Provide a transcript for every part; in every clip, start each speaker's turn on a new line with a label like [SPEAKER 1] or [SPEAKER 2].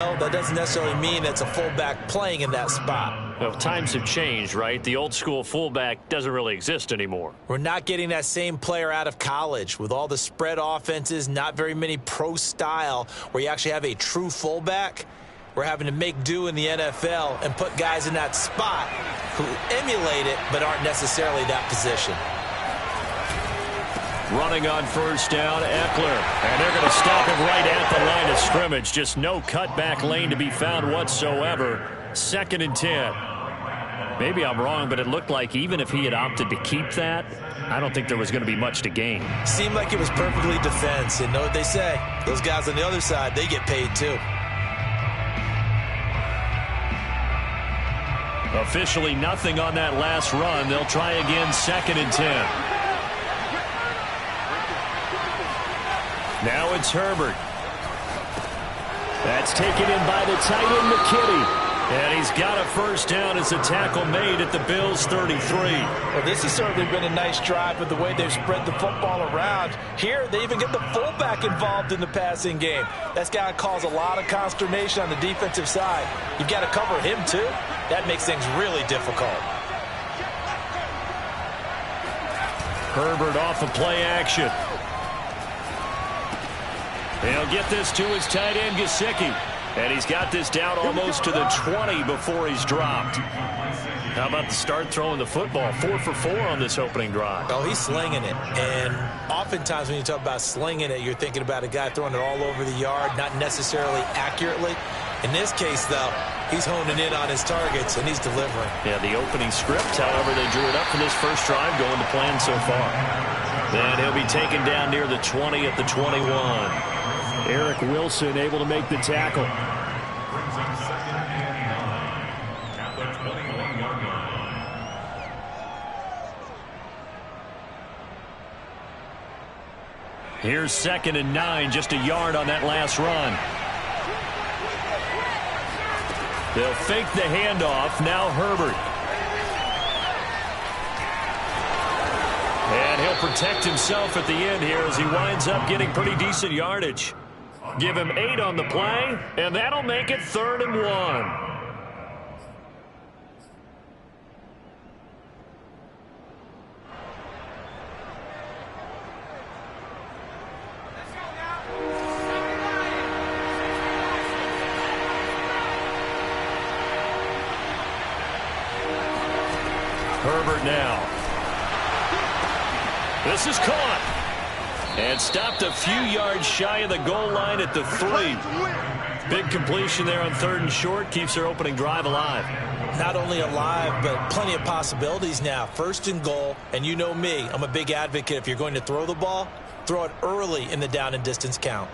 [SPEAKER 1] That doesn't necessarily mean it's a fullback playing in that spot.
[SPEAKER 2] Well, times have changed, right? The old school fullback doesn't really exist anymore.
[SPEAKER 1] We're not getting that same player out of college with all the spread offenses, not very many pro style where you actually have a true fullback. We're having to make do in the NFL and put guys in that spot who emulate it but aren't necessarily that position.
[SPEAKER 2] Running on first down, Eckler. And they're going to stop him right at the line of scrimmage. Just no cutback lane to be found whatsoever. 2nd and 10. Maybe I'm wrong, but it looked like even if he had opted to keep that, I don't think there was going to be much to gain.
[SPEAKER 1] Seemed like it was perfectly defense. And know what they say? Those guys on the other side, they get paid too.
[SPEAKER 2] Officially nothing on that last run. They'll try again 2nd and 10. Now it's Herbert. That's taken in by the tight end, McKitty. And he's got a first down as a tackle made at the Bills' 33.
[SPEAKER 1] Well, this has certainly been a nice drive with the way they've spread the football around. Here, they even get the fullback involved in the passing game. That's got to cause a lot of consternation on the defensive side. You've got to cover him, too. That makes things really difficult.
[SPEAKER 2] Herbert off of play action. He'll get this to his tight end, Gesicki. And he's got this down almost to the 20 before he's dropped. How about the start throwing the football? 4 for 4 on this opening drive.
[SPEAKER 1] Oh, he's slinging it. And oftentimes when you talk about slinging it, you're thinking about a guy throwing it all over the yard, not necessarily accurately. In this case, though, he's honing in on his targets, and he's delivering.
[SPEAKER 2] Yeah, the opening script, however, they drew it up for this first drive going to plan so far. Then he'll be taken down near the 20 at the 21. Eric Wilson able to make the tackle. Here's 2nd and 9, just a yard on that last run. They'll fake the handoff. Now Herbert. And he'll protect himself at the end here as he winds up getting pretty decent yardage. Give him 8 on the play, and that'll make it 3rd and 1. Herbert now. This is caught. And stopped a few yards shy of the goal line at the 3. Big completion there on 3rd and short. Keeps their opening drive alive.
[SPEAKER 1] Not only alive, but plenty of possibilities now. 1st and goal, and you know me. I'm a big advocate. If you're going to throw the ball, throw it early in the down and distance count.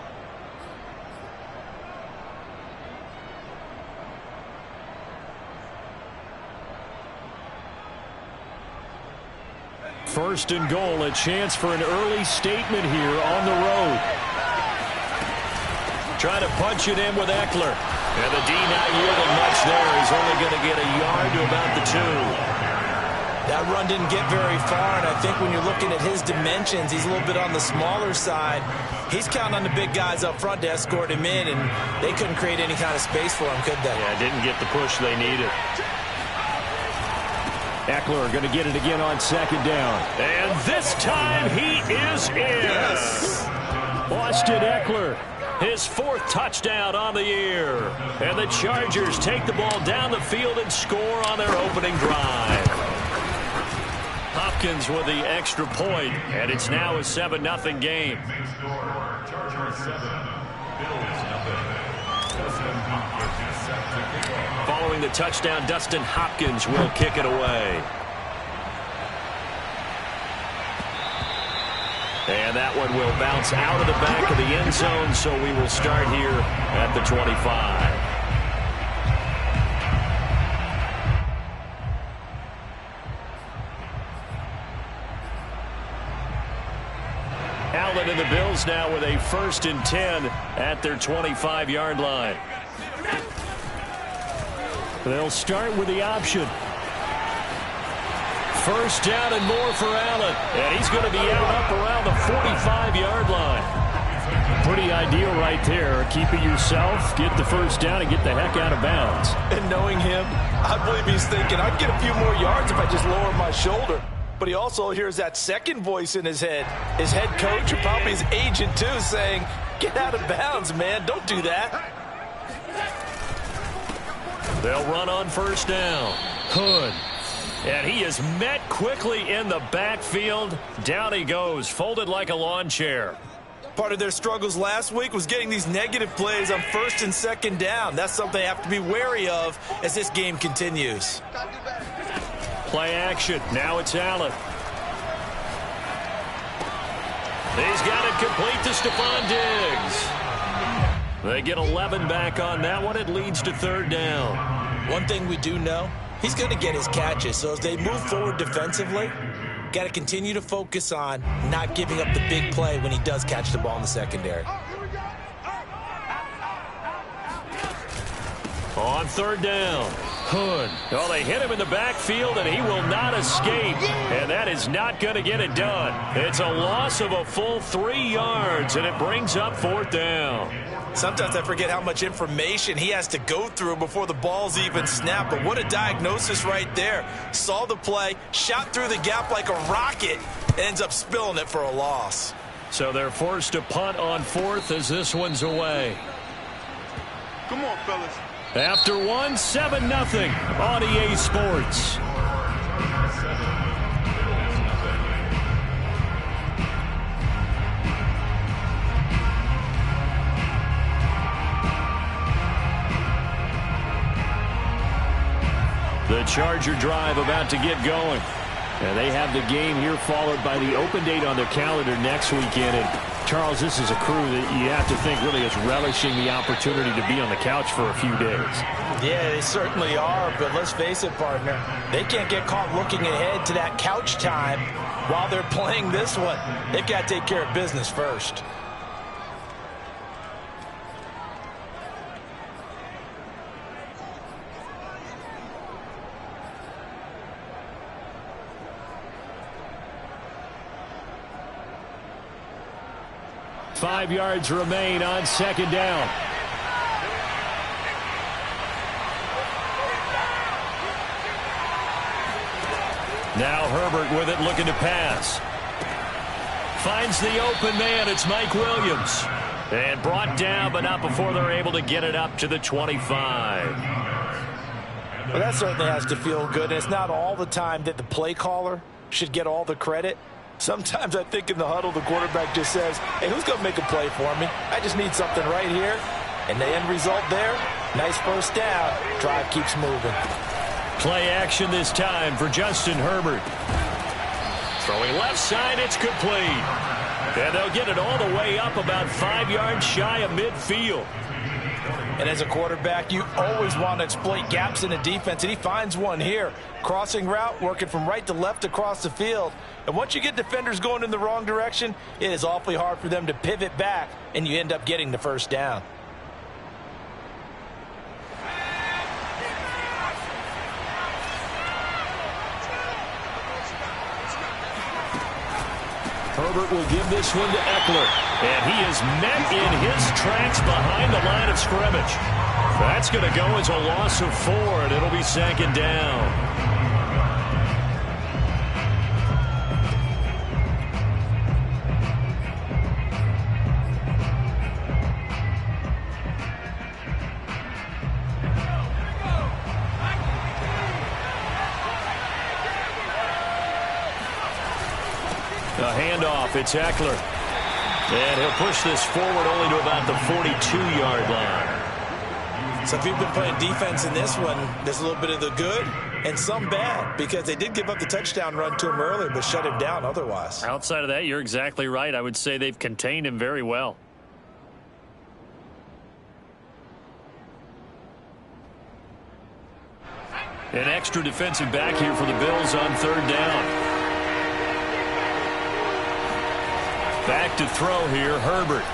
[SPEAKER 2] First and goal, a chance for an early statement here on the road. Try to punch it in with Eckler. And the D not yielding much there. He's only going to get a yard to about the 2.
[SPEAKER 1] That run didn't get very far, and I think when you're looking at his dimensions, he's a little bit on the smaller side. He's counting on the big guys up front to escort him in, and they couldn't create any kind of space for him, could they?
[SPEAKER 2] Yeah, didn't get the push they needed. Eckler going to get it again on 2nd down. And this time he is in.
[SPEAKER 1] Yes.
[SPEAKER 2] Austin Eckler, his 4th touchdown on the year. And the Chargers take the ball down the field and score on their opening drive. Hopkins with the extra point, and it's now a 7-0 game. Following the touchdown, Dustin Hopkins will kick it away. And that one will bounce out of the back of the end zone, so we will start here at the 25. Allen and the Bills now with a 1st and 10 at their 25-yard line. They'll start with the option. First down and more for Allen. And he's going to be out up around the 45-yard line. Pretty ideal right there. Keep it yourself, get the first down, and get the heck out of bounds.
[SPEAKER 1] And knowing him, I believe he's thinking, I'd get a few more yards if I just lower my shoulder. But he also hears that second voice in his head. His head coach, or probably his agent too, saying, get out of bounds, man. Don't do that.
[SPEAKER 2] They'll run on first down. Hood. And he is met quickly in the backfield. Down he goes, folded like a lawn chair.
[SPEAKER 1] Part of their struggles last week was getting these negative plays on first and second down. That's something they have to be wary of as this game continues.
[SPEAKER 2] Play action. Now it's Allen. He's got it complete to Stephon Diggs. They get 11 back on that one. It leads to third down.
[SPEAKER 1] One thing we do know, he's going to get his catches. So as they move forward defensively, got to continue to focus on not giving up the big play when he does catch the ball in the secondary.
[SPEAKER 2] On third down, Hood. Oh, they hit him in the backfield, and he will not escape. And that is not going to get it done. It's a loss of a full 3 yards, and it brings up fourth down.
[SPEAKER 1] Sometimes I forget how much information he has to go through before the ball's even snapped. But what a diagnosis right there. Saw the play, shot through the gap like a rocket, ends up spilling it for a loss.
[SPEAKER 2] So they're forced to punt on fourth as this one's away.
[SPEAKER 3] Come on, fellas.
[SPEAKER 2] After one, 7-0 on EA Sports. The Charger drive about to get going. And they have the game here followed by the open date on their calendar next weekend. And Charles, this is a crew that you have to think really is relishing the opportunity to be on the couch for a few days.
[SPEAKER 1] Yeah, they certainly are, but let's face it, partner. They can't get caught looking ahead to that couch time while they're playing this one. They've got to take care of business first.
[SPEAKER 2] Five yards remain on second down. Now Herbert with it, looking to pass. Finds the open man. It's Mike Williams. And brought down, but not before they're able to get it up to the 25.
[SPEAKER 1] Well, that certainly has to feel good. And it's not all the time that the play caller should get all the credit. Sometimes I think in the huddle, the quarterback just says, hey, who's going to make a play for me? I just need something right here. And the end result there, nice first down. Drive keeps moving.
[SPEAKER 2] Play action this time for Justin Herbert. Throwing left side, it's complete. And they'll get it all the way up about 5 yards shy of midfield.
[SPEAKER 1] And as a quarterback, you always want to exploit gaps in the defense, and he finds one here. Crossing route, working from right to left across the field. And once you get defenders going in the wrong direction, it is awfully hard for them to pivot back, and you end up getting the first down.
[SPEAKER 2] Herbert will give this one to Eckler. And he is met in his tracks behind the line of scrimmage. That's going to go as a loss of 4, and it'll be second down. A handoff, it's Eckler. And he'll push this forward only to about the 42-yard line.
[SPEAKER 1] So if you've been playing defense in this one, there's a little bit of the good and some bad, because they did give up the touchdown run to him earlier, but shut him down otherwise.
[SPEAKER 2] Outside of that, you're exactly right. I would say they've contained him very well. An extra defensive back here for the Bills on third down. Back to throw here, Herbert.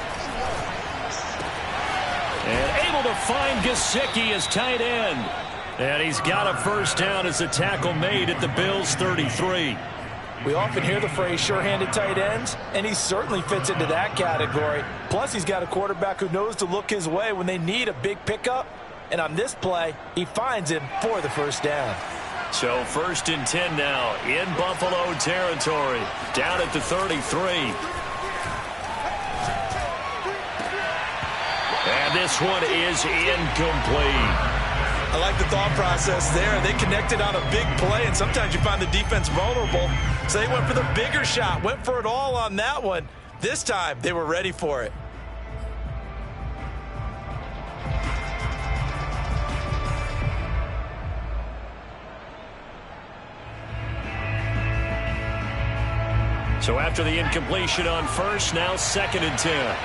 [SPEAKER 2] And able to find Gesicki as tight end. And he's got a first down as the tackle made at the Bills' 33.
[SPEAKER 1] We often hear the phrase sure-handed tight ends, and he certainly fits into that category. Plus, he's got a quarterback who knows to look his way when they need a big pickup. And on this play, he finds him for the first down.
[SPEAKER 2] So 1st and 10 now in Buffalo territory. Down at the 33. And this one is incomplete.
[SPEAKER 1] I like the thought process there. They connected on a big play, and sometimes you find the defense vulnerable. So they went for the bigger shot, went for it all on that one. This time, they were ready for it.
[SPEAKER 2] So after the incompletion on first, now 2nd and 10.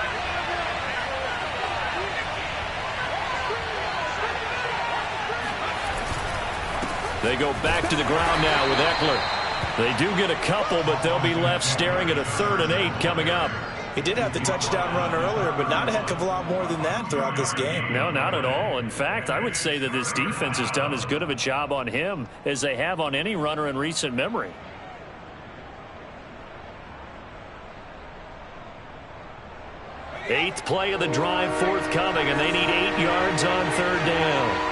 [SPEAKER 2] They go back to the ground now with Eckler. They do get a couple, but they'll be left staring at a 3rd and 8 coming up.
[SPEAKER 1] He did have the touchdown run earlier, but not a heck of a lot more than that throughout this game.
[SPEAKER 2] No, not at all. In fact, I would say that this defense has done as good of a job on him as they have on any runner in recent memory. Eighth play of the drive forthcoming, and they need 8 yards on 3rd down.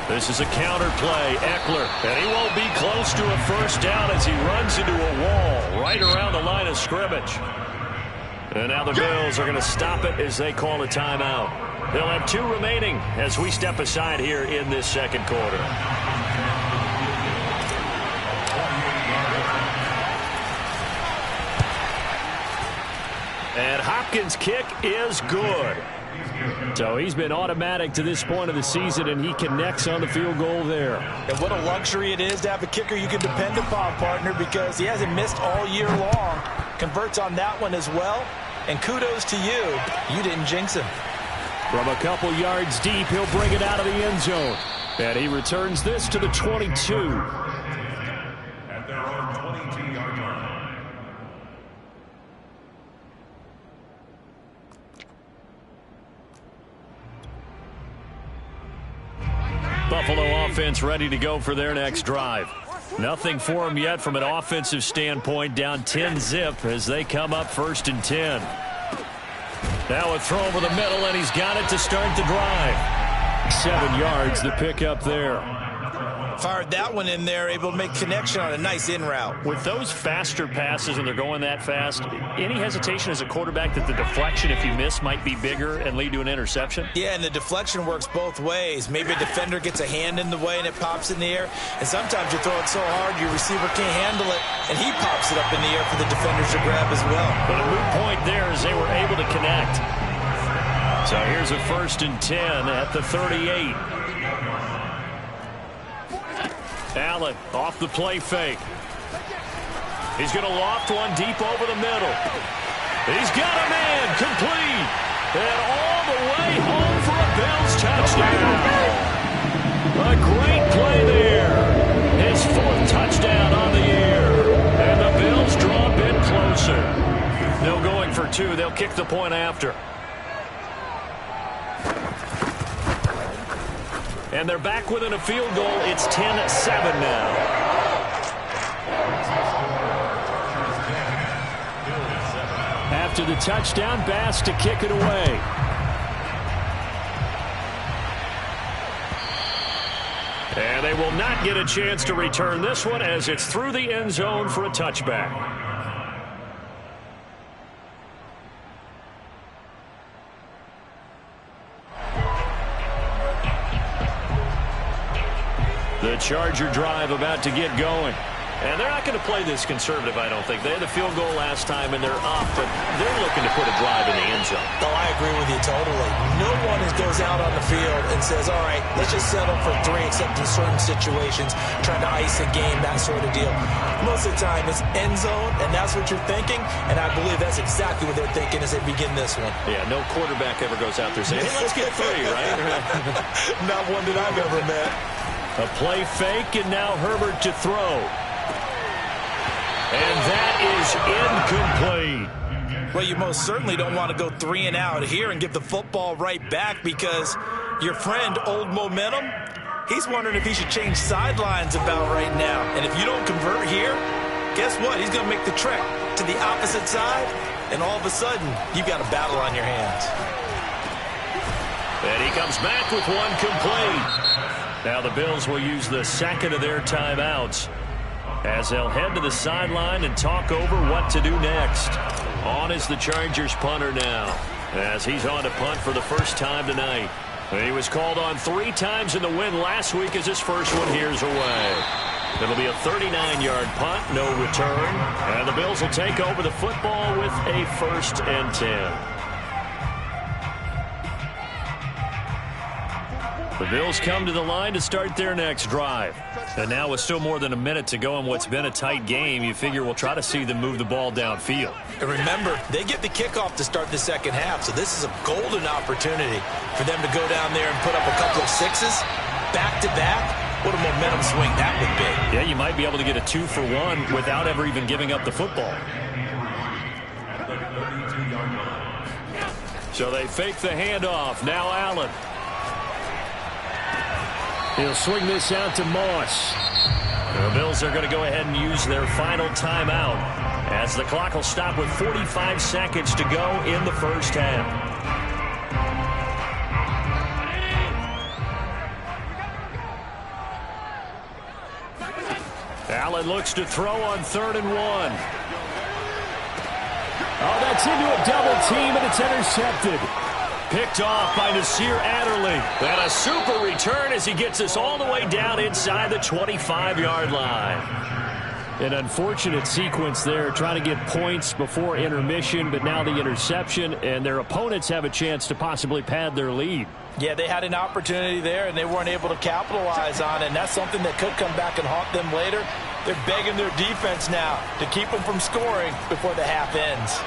[SPEAKER 2] This is a counter play. Eckler, and he won't be close to a first down as he runs into a wall right around the line of scrimmage. And now the Bills are going to stop it as they call a timeout. They'll have 2 remaining as we step aside here in this 2nd quarter. And Hopkins' kick is good. So he's been automatic to this point of the season, and he connects on the field goal there.
[SPEAKER 1] And what a luxury it is to have a kicker you can depend upon, partner, because he hasn't missed all year long. Converts on that one as well. And kudos to you. You didn't jinx him.
[SPEAKER 2] From a couple yards deep, he'll bring it out of the end zone. And he returns this to the 22. Buffalo offense ready to go for their next drive. Nothing for them yet from an offensive standpoint. Down 10-zip as they come up 1st and 10. Now a throw over the middle, and he's got it to start the drive. 7 yards, the pickup there.
[SPEAKER 1] Fired that one in there, able to make connection on a nice in route.
[SPEAKER 2] With those faster passes, and they're going that fast, any hesitation as a quarterback that the deflection, if you miss, might be bigger and lead to an interception?
[SPEAKER 1] Yeah, and the deflection works both ways. Maybe a defender gets a hand in the way and it pops in the air. And sometimes you throw it so hard your receiver can't handle it, and he pops it up in the air for the defenders to grab as well.
[SPEAKER 2] But a moot point there as they were able to connect. So here's a 1st and 10 at the 38. Allen off the play fake. He's going to loft one deep over the middle. He's got a man complete. And all the way home for a Bills touchdown. A great play there. His 4th touchdown on the year. And the Bills draw a bit closer. No going for 2. They'll kick the point after. And they're back within a field goal. It's 10-7 now. After the touchdown, Bass to kick it away. And they will not get a chance to return this one as it's through the end zone for a touchback. The Charger drive about to get going. And they're not going to play this conservative, I don't think. They had the field goal last time, and they're up, but they're looking to put a drive in the end zone.
[SPEAKER 1] Oh, I agree with you totally. No one goes out on the field and says, all right, let's just settle for 3, except in certain situations, trying to ice a game, that sort of deal. Most of the time, it's end zone, and that's what you're thinking, and I believe that's exactly what they're thinking as they begin this one.
[SPEAKER 2] Yeah, no quarterback ever goes out there saying, hey, let's get 3, right?
[SPEAKER 1] Not one that I've ever met.
[SPEAKER 2] A play fake, and now Herbert to throw. And that is incomplete.
[SPEAKER 1] Well, you most certainly don't want to go 3 and out here and give the football right back, because your friend, Old Momentum, He's wondering if he should change sidelines about right now. And if you don't convert here, guess what? He's going to make the trek to the opposite side, and all of a sudden, you've got a battle on your hands.
[SPEAKER 2] And he comes back with one complete. Now the Bills will use the second of their timeouts as they'll head to the sideline and talk over what to do next. On is the Chargers punter now, as he's on to punt for the first time tonight. He was called on 3 times in the win last week as his first one here's away. It'll be a 39-yard punt, no return. And the Bills will take over the football with a 1st and 10. The Bills come to the line to start their next drive. And now with still more than a minute to go in what's been a tight game, you figure we'll try to see them move the ball downfield.
[SPEAKER 1] And remember, they get the kickoff to start the second half, so this is a golden opportunity for them to go down there and put up a couple of 6s back-to-back. What a momentum swing that would be.
[SPEAKER 2] Yeah, you might be able to get a 2-for-1 without ever even giving up the football. So they fake the handoff. Now Allen. He'll swing this out to Moss. The Bills are going to go ahead and use their final timeout as the clock will stop with 45 seconds to go in the first half. Allen looks to throw on 3rd and 1. Oh, that's into a double team, and it's intercepted. Picked off by Nasir Adderley. And a super return as he gets us all the way down inside the 25-yard line. An unfortunate sequence there, trying to get points before intermission, but now the interception, and their opponents have a chance to possibly pad their lead.
[SPEAKER 1] Yeah, they had an opportunity there, and they weren't able to capitalize on it, and that's something that could come back and haunt them later. They're begging their defense now to keep them from scoring before the half ends.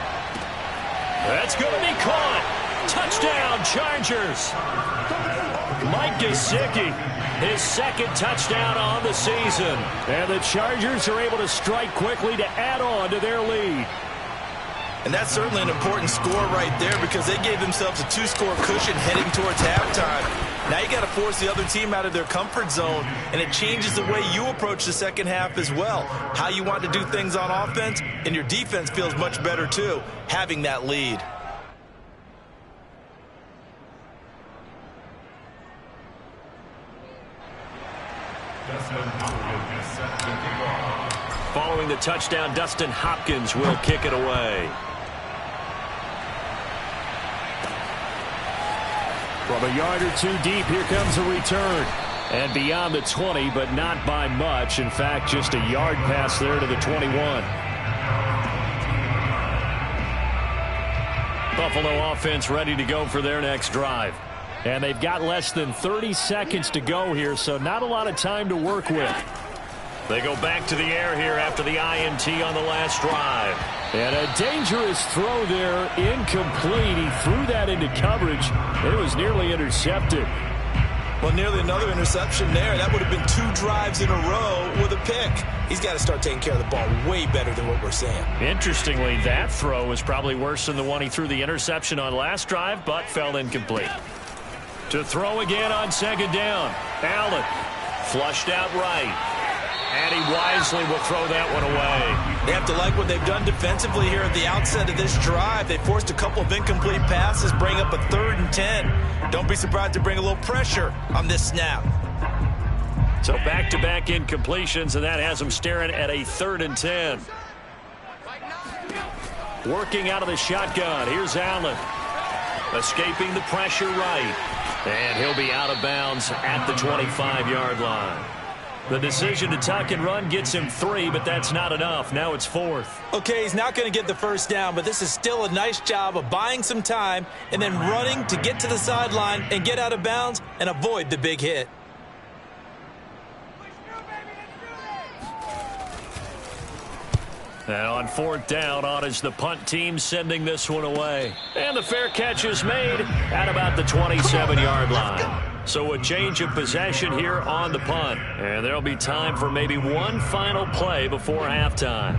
[SPEAKER 2] That's going to be caught. Touchdown, Chargers. Mike Gesicki, his 2nd touchdown on the season. And the Chargers are able to strike quickly to add on to their lead.
[SPEAKER 1] And that's certainly an important score right there because they gave themselves a 2-score cushion heading towards halftime. Now you got to force the other team out of their comfort zone, and it changes the way you approach the second half as well. How you want to do things on offense, and your defense feels much better too, having that lead.
[SPEAKER 2] Following the touchdown, Dustin Hopkins will kick it away. From a yard or 2 deep, here comes a return. And beyond the 20, but not by much. In fact, just a yard pass there to the 21. Buffalo offense ready to go for their next drive. And they've got less than 30 seconds to go here, so not a lot of time to work with. They go back to the air here after the INT on the last drive. And a dangerous throw there, incomplete. He threw that into coverage. It was nearly intercepted.
[SPEAKER 1] Well, nearly another interception there. That would have been 2 drives in a row with a pick. He's got to start taking care of the ball way better than what we're seeing.
[SPEAKER 2] Interestingly, that throw was probably worse than the one he threw the interception on last drive, but fell incomplete. To throw again on 2nd down. Allen flushed out right. And he wisely will throw that one away.
[SPEAKER 1] They have to like what they've done defensively here at the outset of this drive. They forced a couple of incomplete passes, bring up a 3rd and 10. Don't be surprised to bring a little pressure on this snap.
[SPEAKER 2] So back-to-back incompletions, and that has them staring at a 3rd and 10. Working out of the shotgun. Here's Allen. Escaping the pressure right. And he'll be out of bounds at the 25-yard line. The decision to tuck and run gets him 3, but that's not enough. Now it's 4th.
[SPEAKER 1] Okay, he's not going to get the first down, but this is still a nice job of buying some time and then running to get to the sideline and get out of bounds and avoid the big hit.
[SPEAKER 2] And on 4th down, on is the punt team sending this one away. And the fair catch is made at about the 27-yard line. So a change of possession here on the punt. And there'll be time for maybe one final play before halftime.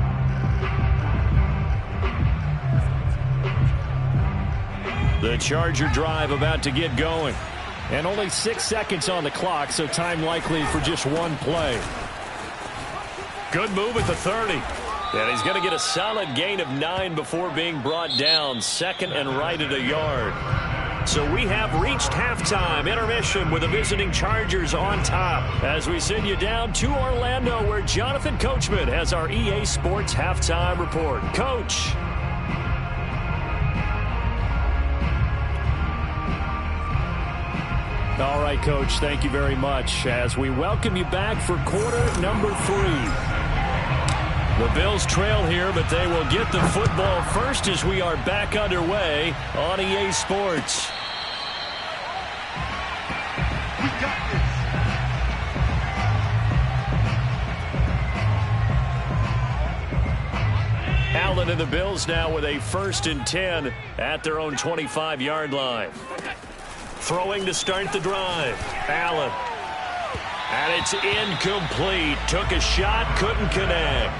[SPEAKER 2] The Charger drive about to get going. And only 6 seconds on the clock, so time likely for just one play. Good move at the 30. And he's going to get a solid gain of 9 before being brought down. Second and right at a yard. So we have reached halftime. Intermission with the visiting Chargers on top. As we send you down to Orlando, where Jonathan Coachman has our EA Sports halftime report. Coach. All right, Coach, thank you very much as we welcome you back for quarter number 3. The Bills trail here, but they will get the football first as we are back underway on EA Sports.
[SPEAKER 3] We got this.
[SPEAKER 2] Allen and the Bills now with a 1st and 10 at their own 25-yard line. Throwing to start the drive. Allen. And it's incomplete. Took a shot, couldn't connect.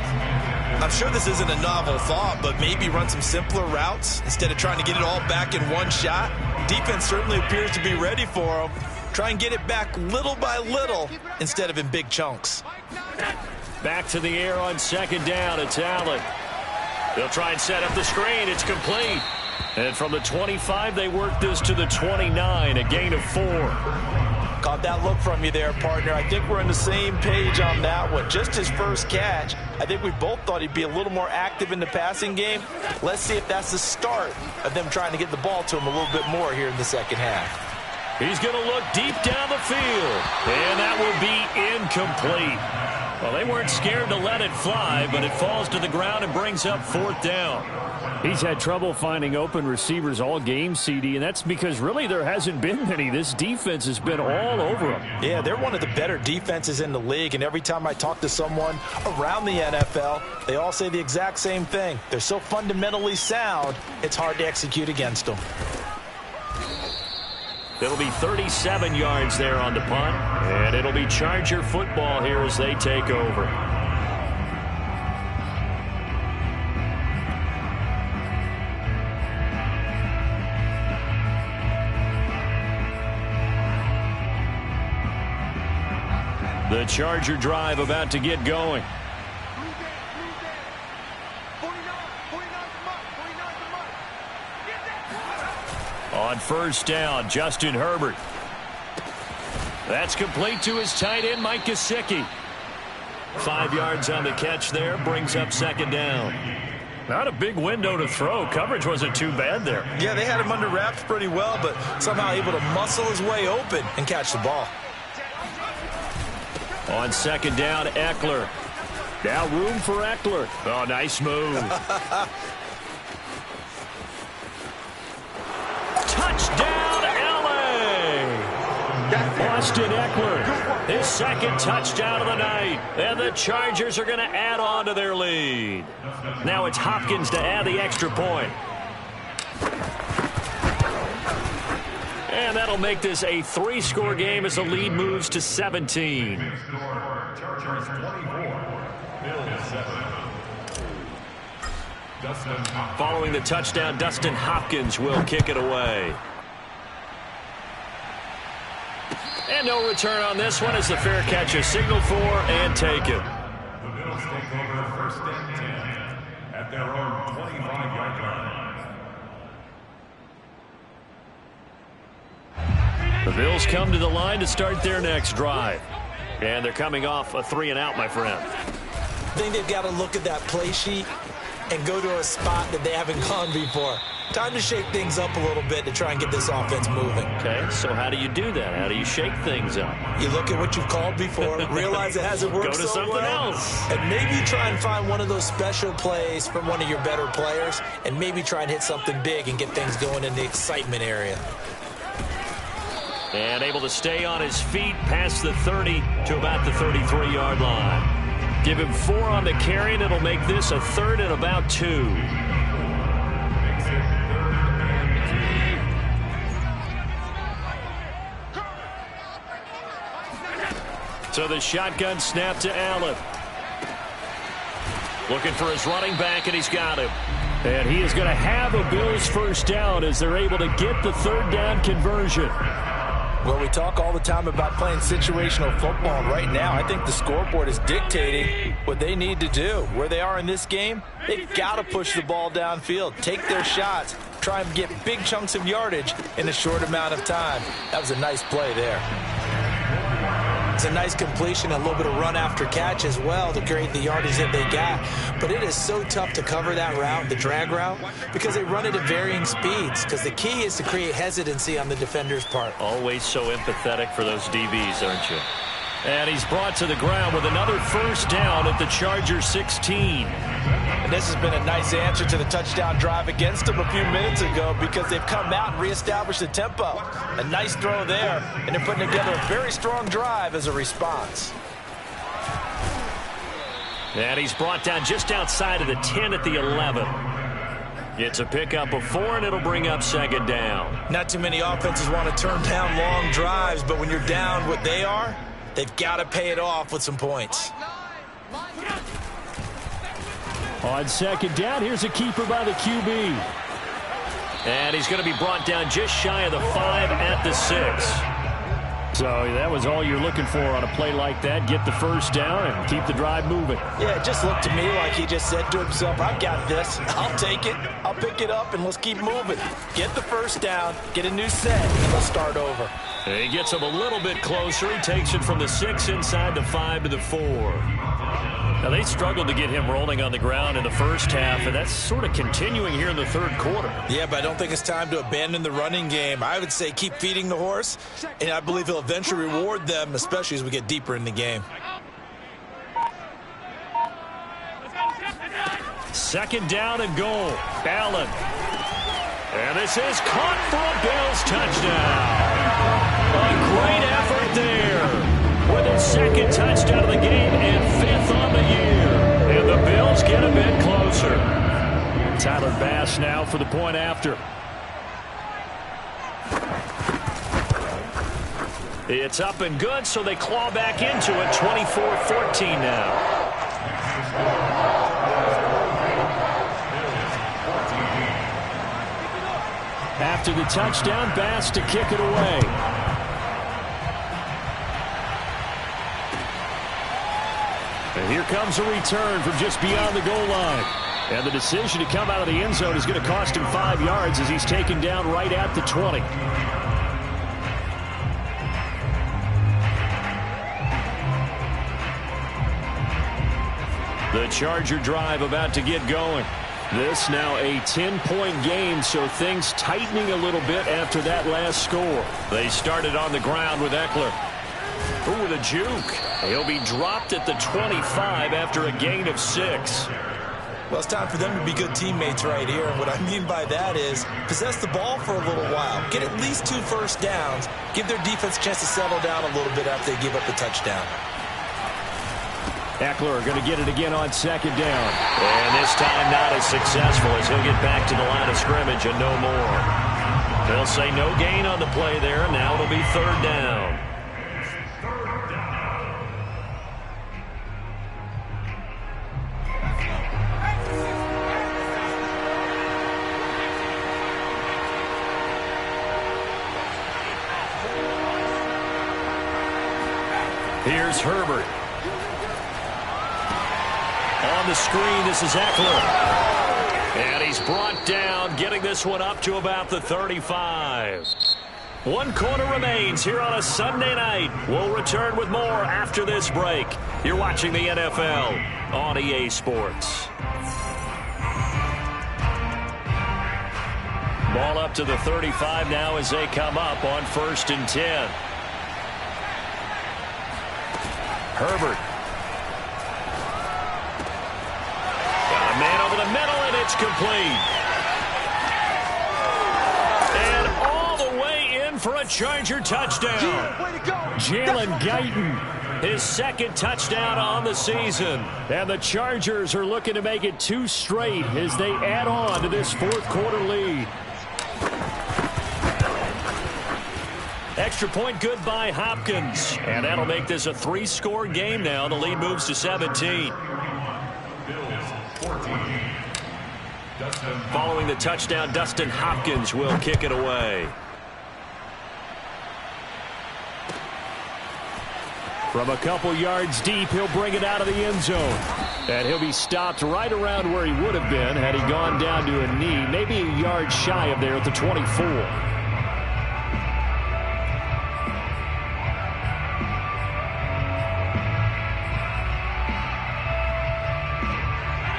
[SPEAKER 1] I'm sure this isn't a novel thought, but maybe run some simpler routes instead of trying to get it all back in one shot. Defense certainly appears to be ready for him. Try and get it back little by little instead of in big chunks.
[SPEAKER 2] Back to the air on 2nd down. It's Allen. They'll try and set up the screen. It's complete. And from the 25, they work this to the 29, a gain of 4.
[SPEAKER 1] Caught that look from you there, partner. I think we're on the same page on that one. Just his first catch. I think we both thought he'd be a little more active in the passing game. Let's see if that's the start of them trying to get the ball to him a little bit more here in the second half.
[SPEAKER 2] He's going to look deep down the field. And that will be incomplete. Well, they weren't scared to let it fly, but it falls to the ground and brings up 4th down. He's had trouble finding open receivers all game, CD, and that's because really there hasn't been many. This defense has been all over him.
[SPEAKER 1] Yeah, they're one of the better defenses in the league, and every time I talk to someone around the NFL, they all say the exact same thing. They're so fundamentally sound, it's hard to execute against them.
[SPEAKER 2] It'll be 37 yards there on the punt, and it'll be Charger football here as they take over. The Charger drive about to get going. On 1st down, Justin Herbert. That's complete to his tight end, Mike Gesicki. 5 yards on the catch there, brings up 2nd down. Not a big window to throw. Coverage wasn't too bad there.
[SPEAKER 1] Yeah, they had him under wraps pretty well, but somehow able to muscle his way open and catch the ball.
[SPEAKER 2] On 2nd down, Eckler. Now room for Eckler. Oh, nice move. Touchdown, L.A. Austin Eckler, his 2nd touchdown of the night. And the Chargers are going to add on to their lead. Now it's Hopkins to add the extra point. And that'll make this a 3-score game as the lead moves to 17. Following the touchdown, Dustin Hopkins will kick it away. And no return on this one as the fair catch is signaled for and taken.
[SPEAKER 4] The Bills take over 1st and 10 at their own 25-yard line.
[SPEAKER 2] The Bills come to the line to start their next drive. And they're coming off a 3-and-out, my friend.
[SPEAKER 1] I think they've got to look at that play sheet and go to a spot that they haven't gone before. Time to shake things up a little bit to try and get this offense moving.
[SPEAKER 2] Okay, so how do you do that? How do you shake things up?
[SPEAKER 1] You look at what you've called before, realize it hasn't worked
[SPEAKER 2] Go to
[SPEAKER 1] so
[SPEAKER 2] something
[SPEAKER 1] well,
[SPEAKER 2] else.
[SPEAKER 1] and maybe try and find one of those special plays from one of your better players, and maybe try and hit something big and get things going in the excitement area.
[SPEAKER 2] And able to stay on his feet past the 30 to about the 33-yard line. Give him 4 on the carry, and it'll make this a 3rd and about 2. So the shotgun snap to Allen. Looking for his running back, and he's got him. And he is going to have a Bills 1st down as they're able to get the 3rd down conversion.
[SPEAKER 1] Well, we talk all the time about playing situational football, and right now I think the scoreboard is dictating what they need to do. Where they are in this game, they've got to push the ball downfield, take their shots, try and get big chunks of yardage in a short amount of time. That was a nice play there. It's a nice completion, a little bit of run after catch as well to create the yardage that they got. But it is so tough to cover that route, the drag route, because they run it at varying speeds. Because the key is to create hesitancy on the defender's part.
[SPEAKER 2] Always so empathetic for those DBs, aren't you? And he's brought to the ground with another first down at the Chargers 16.
[SPEAKER 1] And this has been a nice answer to the touchdown drive against them a few minutes ago because they've come out and reestablished the tempo. A nice throw there, and they're putting together a very strong drive as a response.
[SPEAKER 2] And he's brought down just outside of the 10 at the 11. It's a pickup of 4, and it'll bring up second down.
[SPEAKER 1] Not too many offenses want to turn down long drives, but when you're down what they are, they've got to pay it off with some points.
[SPEAKER 5] On second down, here's a keeper by the QB.
[SPEAKER 2] And he's going to be brought down just shy of the 5 at the 6.
[SPEAKER 5] So that was all you're looking for on a play like that. Get the first down and keep the drive moving.
[SPEAKER 1] Yeah, it just looked to me like he just said to himself, I've got this. I'll take it. I'll pick it up, and let's keep moving. Get the first down, get a new set, and let's start over.
[SPEAKER 2] He gets him a little bit closer. He takes it from the 6 inside the 5 to the 4. Now, they struggled to get him rolling on the ground in the first half, and that's sort of continuing here in the third quarter.
[SPEAKER 1] Yeah, but I don't think it's time to abandon the running game. I would say keep feeding the horse, and I believe he'll eventually reward them, especially as we get deeper in the game.
[SPEAKER 2] Second down and goal. Allen. And this is caught for a Bills touchdown. A great effort there. With his second touchdown of the game and 5th on the year. And the Bills get a bit closer.
[SPEAKER 5] Tyler Bass now for the point after.
[SPEAKER 2] It's up and good, so they claw back into it. 24-14 now.
[SPEAKER 5] After the touchdown, Bass to kick it away. And here comes a return from just beyond the goal line. And the decision to come out of the end zone is going to cost him 5 yards as he's taken down right at the 20.
[SPEAKER 2] The Charger drive about to get going. This now a 10-point game, so things tightening a little bit after that last score. They started on the ground with Eckler. Ooh, with a juke. He'll be dropped at the 25 after a gain of 6.
[SPEAKER 1] Well, it's time for them to be good teammates right here. And what I mean by that is possess the ball for a little while. Get at least 2 first downs. Give their defense a chance to settle down a little bit after they give up the touchdown.
[SPEAKER 5] Eckler going to get it again on second down.
[SPEAKER 2] And this time not as successful as he'll get back to the line of scrimmage and no more. They'll say no gain on the play there. Now it'll be third down. Here's Herbert. On the screen, this is Eckler. And he's brought down, getting this one up to about the 35. 1 quarter remains here on a Sunday night. We'll return with more after this break. You're watching the NFL on EA Sports. Ball up to the 35 now as they come up on 1st and 10. Herbert. Got a man over the middle, and it's complete. And all the way in for a Charger touchdown.
[SPEAKER 5] Jalen Guyton,
[SPEAKER 2] his 2nd touchdown on the season.
[SPEAKER 5] And the Chargers are looking to make it 2 straight as they add on to this 4th quarter lead.
[SPEAKER 2] Extra point good by Hopkins. And that'll make this a 3-score game now. The lead moves to 17. Following the touchdown, Dustin Hopkins will kick it away.
[SPEAKER 5] From a couple yards deep, he'll bring it out of the end zone. And he'll be stopped right around where he would have been had he gone down to a knee, maybe a yard shy of there at the 24.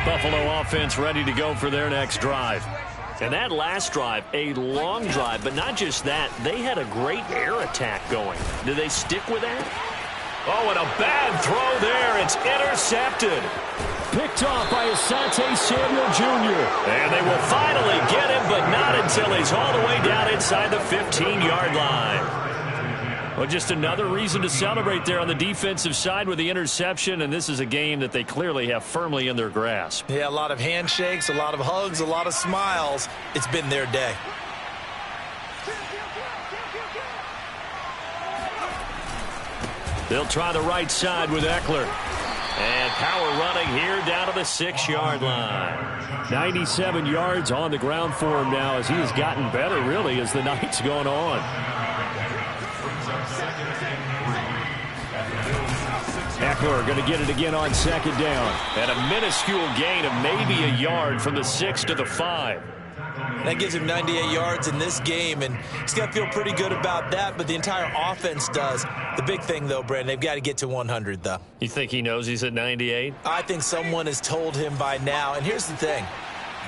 [SPEAKER 5] Buffalo offense ready to go for their next drive. And that last drive, a long drive, but not just that. They had a great air attack going. Do they stick with that? Oh, and a bad throw there. It's intercepted. Picked off by Asante Samuel Jr. And they will finally get him, but not until he's all the way down inside the 15-yard line. Well, just another reason to celebrate there on the defensive side with the interception, and this is a game that they clearly have firmly in their grasp.
[SPEAKER 1] Yeah, a lot of handshakes, a lot of hugs, a lot of smiles. It's been their day.
[SPEAKER 5] They'll try the right side with Eckler. And power running here down to the 6-yard line. 97 yards on the ground for him now as he has gotten better, really, as the night's gone on. Eckler going to get it again on second down. And a minuscule gain of maybe a yard from the 6 to the 5.
[SPEAKER 1] That gives him 98 yards in this game, and he's got to feel pretty good about that, but the entire offense does. The big thing, though, Brandon, they've got to get to 100, though.
[SPEAKER 5] You think he knows he's at 98?
[SPEAKER 1] I think someone has told him by now, and here's the thing.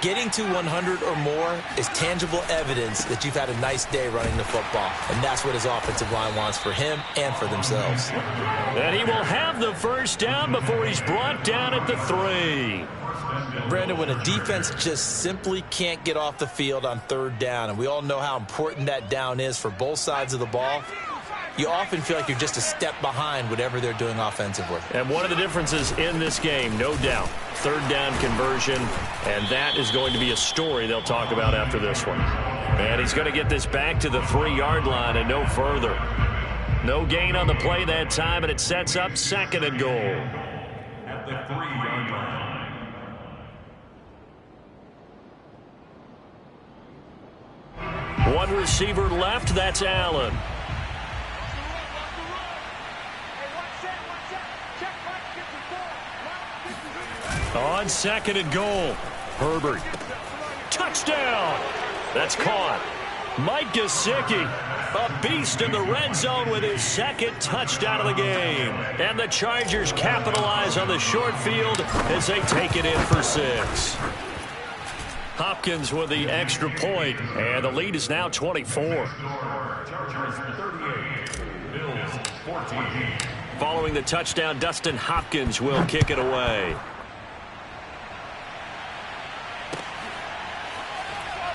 [SPEAKER 1] Getting to 100 or more is tangible evidence that you've had a nice day running the football, and that's what his offensive line wants for him and for themselves.
[SPEAKER 5] And he will have the first down before he's brought down at the 3.
[SPEAKER 1] Brandon, when a defense just simply can't get off the field on third down, and we all know how important that down is for both sides of the ball, you often feel like you're just a step behind whatever they're doing offensively.
[SPEAKER 5] And one of the differences in this game, no doubt, third down conversion, and that is going to be a story they'll talk about after this one. And he's going to get this back to the 3-yard line and no further. No gain on the play that time, and it sets up second and goal.
[SPEAKER 4] At the 3-yard line.
[SPEAKER 5] One receiver left, that's Allen. On second and goal, Herbert. Touchdown! That's caught. Mike Gesicki, a beast in the red zone with his second touchdown of the game. And the Chargers capitalize on the short field as they take it in for 6. Hopkins with the extra point, and the lead is now 24.
[SPEAKER 4] Chargers 38, Bills 14.
[SPEAKER 5] Following the touchdown, Dustin Hopkins will kick it away.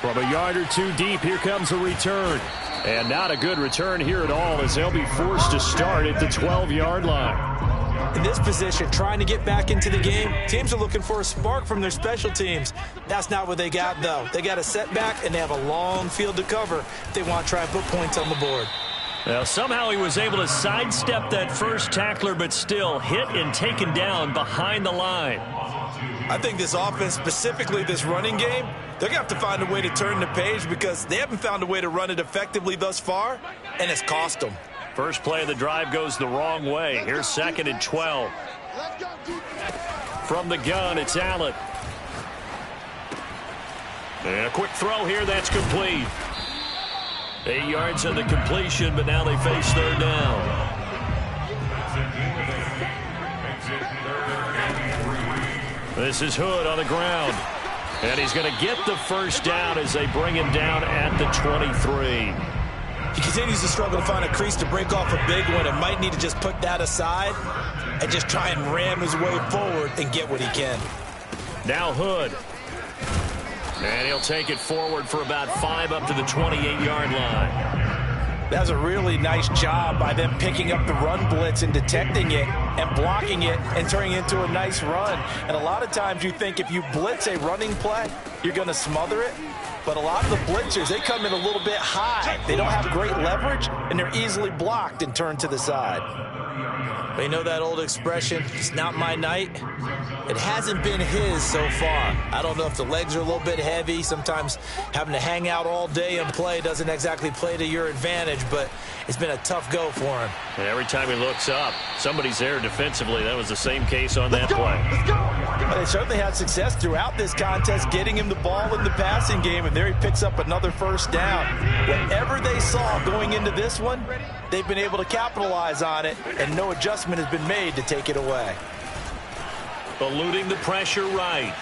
[SPEAKER 5] From a yard or two deep, here comes a return. And not a good return here at all as they'll be forced to start at the 12-yard line.
[SPEAKER 1] In this position, trying to get back into the game, teams are looking for a spark from their special teams. That's not what they got, though. They got a setback, and they have a long field to cover if they want to try and put points on the board.
[SPEAKER 5] Now, somehow he was able to sidestep that first tackler, but still hit and taken down behind the line.
[SPEAKER 1] I think this offense, specifically this running game, they're going to have to find a way to turn the page because they haven't found a way to run it effectively thus far, and it's cost them.
[SPEAKER 5] First play of the drive goes the wrong way. Here's second and 12. From the gun, it's Allen. And a quick throw here, that's complete. 8 yards on the completion, but now they face third down. This is Hood on the ground. And he's going to get the first down as they bring him down at the 23.
[SPEAKER 1] He continues to struggle to find a crease to break off a big one and might need to just put that aside and just try and ram his way forward and get what he can.
[SPEAKER 5] Now Hood. And he'll take it forward for about 5 up to the 28-yard line.
[SPEAKER 1] That was a really nice job by them picking up the run blitz and detecting it and blocking it and turning it into a nice run. And a lot of times you think if you blitz a running play, you're going to smother it. But a lot of the blitzers, they come in a little bit high. They don't have great leverage, and they're easily blocked and turned to the side. But you know that old expression, it's not my night? It hasn't been his so far. I don't know if the legs are a little bit heavy. Sometimes having to hang out all day and play doesn't exactly play to your advantage, but it's been a tough go for him.
[SPEAKER 2] And every time he looks up, somebody's there defensively. That was the same case on that play.
[SPEAKER 1] They certainly had success throughout this contest, getting him the ball in the passing game, and there he picks up another first down. Whatever they saw going into this one, they've been able to capitalize on it, and no adjustment has been made to take it away.
[SPEAKER 2] Eluding the pressure right.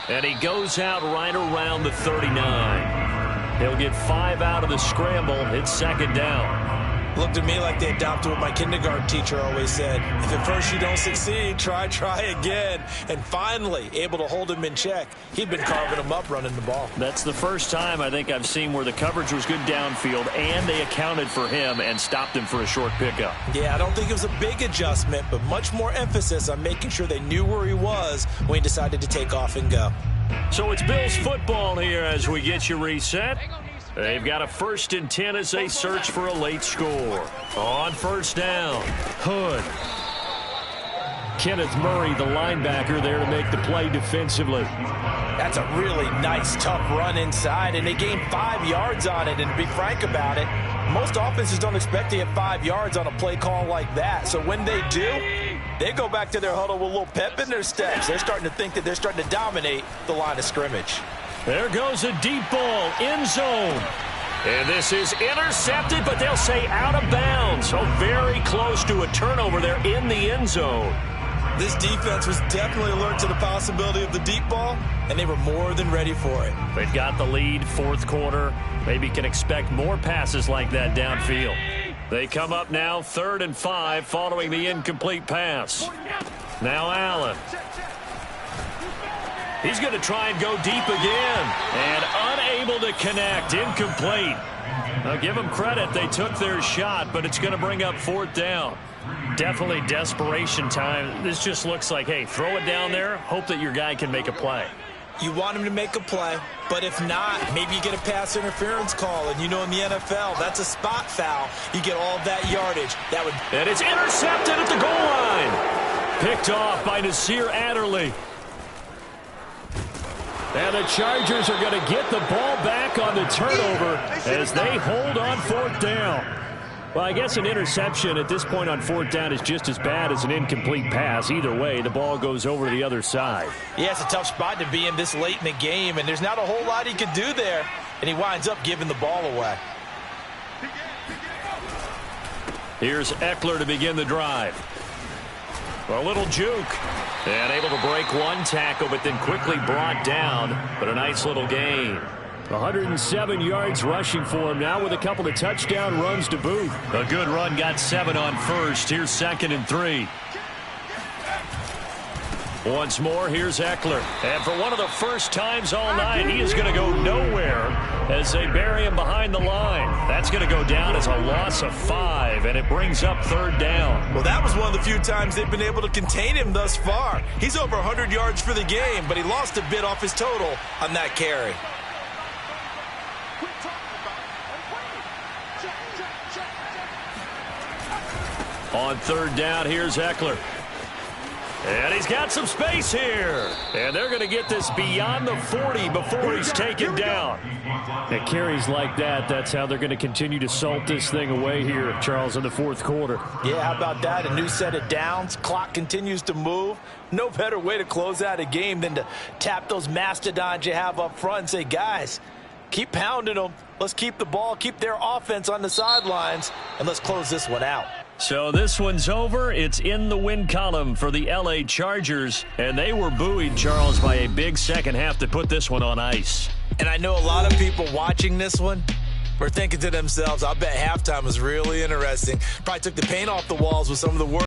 [SPEAKER 2] And he goes out right around the 39. He'll get 5 out of the scramble. It's second down.
[SPEAKER 1] Looked to me like they adopted what my kindergarten teacher always said. If at first you don't succeed, try again. And finally, able to hold him in check. He'd been carving him up running the ball.
[SPEAKER 2] That's the first time I think I've seen where the coverage was good downfield and they accounted for him and stopped him for a short pickup.
[SPEAKER 1] Yeah, I don't think it was a big adjustment, but much more emphasis on making sure they knew where he was when he decided to take off and go.
[SPEAKER 2] So it's Bills football here as we get you reset. They've got a 1st and 10 as they search for a late score. On first down, Hood. Kenneth Murray, the linebacker, there to make the play defensively.
[SPEAKER 1] That's a really nice, tough run inside, and they gained 5 yards on it. And to be frank about it, most offenses don't expect to get 5 yards on a play call like that. So when they do, they go back to their huddle with a little pep in their steps. They're starting to think that they're starting to dominate the line of scrimmage.
[SPEAKER 2] There goes a deep ball, end zone. And this is intercepted, but they'll say out of bounds. So very close to a turnover there in the end zone.
[SPEAKER 1] This defense was definitely alert to the possibility of the deep ball, and they were more than ready for it.
[SPEAKER 2] They've got the lead, 4th quarter. Maybe can expect more passes like that downfield. They come up now 3rd and 5 following the incomplete pass. Now Allen. He's going to try and go deep again. And unable to connect. Incomplete. I'll give them credit. They took their shot, but it's going to bring up 4th down. Definitely desperation time. This just looks like, hey, throw it down there. Hope that your guy can make a play.
[SPEAKER 1] You want him to make a play, but if not, maybe you get a pass interference call. And you know in the NFL, that's a spot foul. You get all that yardage.
[SPEAKER 2] And it's intercepted at the goal line. Picked off by Nasir Adderley. And the Chargers are going to get the ball back on the turnover as they hold on 4th down. Well, I guess an interception at this point on 4th down is just as bad as an incomplete pass. Either way, the ball goes over to the other side.
[SPEAKER 1] Yeah, it's a tough spot to be in this late in the game, and there's not a whole lot he could do there, and he winds up giving the ball away.
[SPEAKER 2] Here's Eckler to begin the drive. A little juke. And able to break one tackle, but then quickly brought down. But a nice little gain. 107 yards rushing for him now with a couple of touchdown runs to boot. A good run, got 7 on first. Here's 2nd and 3. Once more, here's Eckler. And for one of the first times all night, he is going to go nowhere as they bury him behind the line. That's going to go down as a loss of 5, and it brings up 3rd down.
[SPEAKER 1] Well, that was one of the few times they've been able to contain him thus far. He's over 100 yards for the game, but he lost a bit off his total on that carry.
[SPEAKER 2] On 3rd down, here's Eckler. And he's got some space here. And they're going to get this beyond the 40 before he's taken down. At carries like that, that's how they're going to continue to salt this thing away here, Charles, in the 4th quarter.
[SPEAKER 1] Yeah, how about that? A new set of downs. Clock continues to move. No better way to close out a game than to tap those mastodons you have up front and say, guys, keep pounding them. Let's keep the ball, keep their offense on the sidelines, and let's close this one out.
[SPEAKER 2] So this one's over. It's in the win column for the L.A. Chargers, and they were buoyed, Charles, by a big second half to put this one on ice.
[SPEAKER 1] And I know a lot of people watching this one were thinking to themselves, I bet halftime was really interesting. Probably took the paint off the walls with some of the work.